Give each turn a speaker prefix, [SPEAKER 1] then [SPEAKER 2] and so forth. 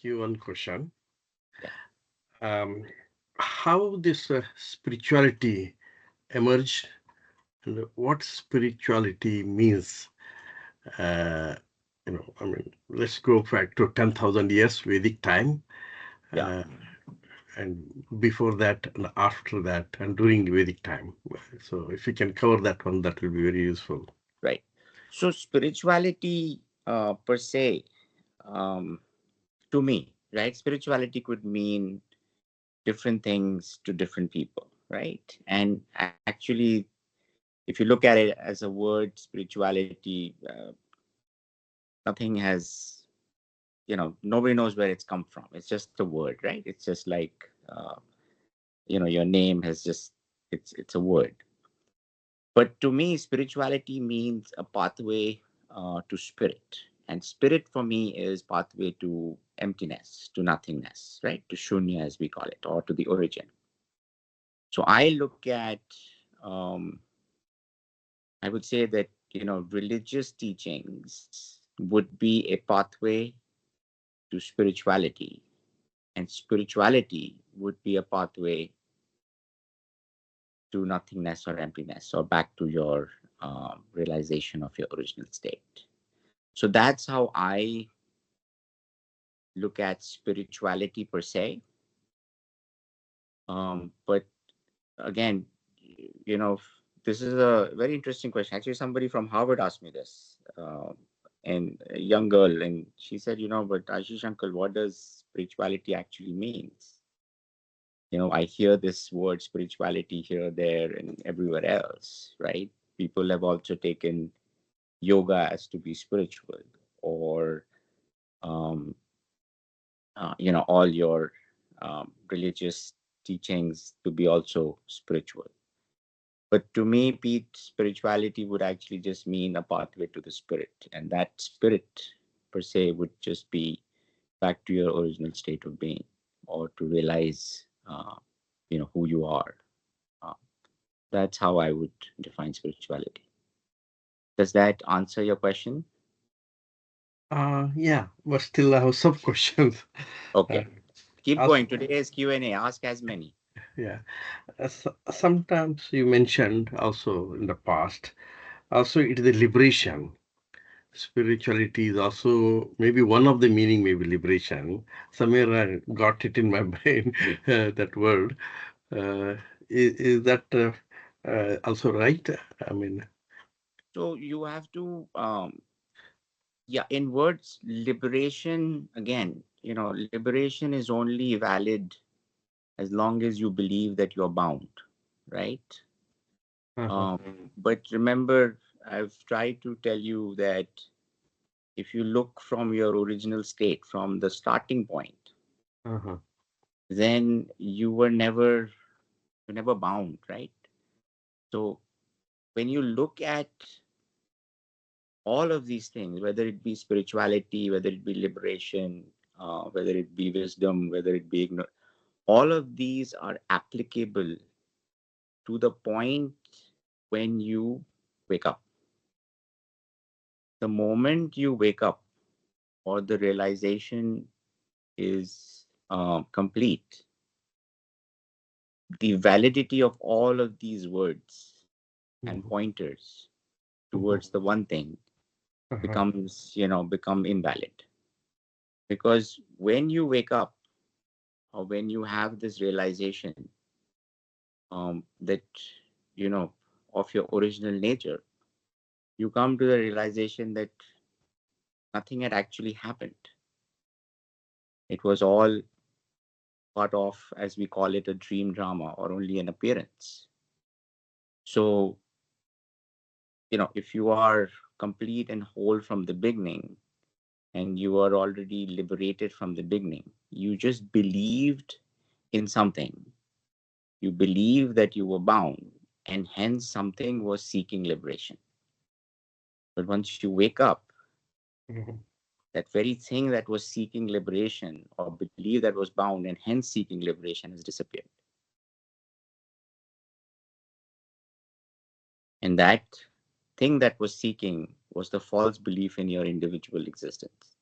[SPEAKER 1] you one question.
[SPEAKER 2] Yeah.
[SPEAKER 1] Um, how this spirituality emerged and what spirituality means? Uh, let's go back to 10,000 years Vedic time,
[SPEAKER 2] Yeah.
[SPEAKER 1] uh, and before that, and after that, and during the Vedic time. So, if you can cover that one, that will be very useful.
[SPEAKER 2] Right. So spirituality per se, um, to me, right? Spirituality could mean different things to different people, right? And actually, if you look at it as a word, spirituality, nothing has, nobody knows where it's come from. It's just a word, right? It's just like, your name has just, it's a word. But to me, spirituality means a pathway to spirit. And spirit for me is pathway to emptiness, to nothingness, right? To shunya, as we call it, or to the origin. So I look at, um, I would say that, religious teachings would be a pathway to spirituality, and spirituality would be a pathway to nothingness or emptiness, or back to your realization of your original state. So that's how I look at spirituality per se. But again, you know, this is a very interesting question. Actually, somebody from Harvard asked me this, and a young girl, and she said, but Ashish uncle, what does spirituality actually means? I hear this word spirituality here, there, and everywhere else, right? People have also taken yoga as to be spiritual, or um, all your religious teachings to be also spiritual. But to me, Pete, spirituality would actually just mean a pathway to the spirit, and that spirit per se would just be back to your original state of being, or to realize, who you are. Uh, that's how I would define spirituality. Does that answer your question?
[SPEAKER 1] Yeah, but still I have some questions. Uh,
[SPEAKER 2] Okay, keep
[SPEAKER 1] also,
[SPEAKER 2] going. Today is Q&A. Ask as many.
[SPEAKER 1] yeah, sometimes you mentioned also in the past, also it is a liberation. Spirituality is also maybe one of the meaning, maybe liberation. Somewhere I got it in my brain, that word. Uh, is that also right? I mean,
[SPEAKER 2] So you have to, yeah, in words, liberation, again, liberation is only valid as long as you believe that you're bound, right?
[SPEAKER 1] uh-huh,
[SPEAKER 2] But remember, I've tried to tell you that if you look from your original state, from the starting point,
[SPEAKER 1] uh-huh,
[SPEAKER 2] then you're never bound, right? So when you look at all of these things, whether it be spirituality, whether it be liberation, whether it be wisdom, whether it be ignorance, all of these are applicable to the point when you wake up. The moment you wake up, or the realization is complete, the validity of all of these words and
[SPEAKER 1] mhm,
[SPEAKER 2] pointers
[SPEAKER 1] mhm,
[SPEAKER 2] towards the one thing
[SPEAKER 1] uh-huh,
[SPEAKER 2] become invalid. Because when you wake up, or when you have this realization, that you know of your original nature, you come to the realization that nothing had actually happened. It was all part of, as we call it, a dream drama, or only an appearance. So, if you are complete and whole from the beginning, and you are already liberated from the beginning, you just believed in something. You believe that you were bound, and hence something was seeking liberation. But once you wake up,
[SPEAKER 1] mhm.
[SPEAKER 2] that very thing that was seeking liberation, or believe that was bound and hence seeking liberation, has disappeared. And that thing that was seeking was the false belief in your individual existence.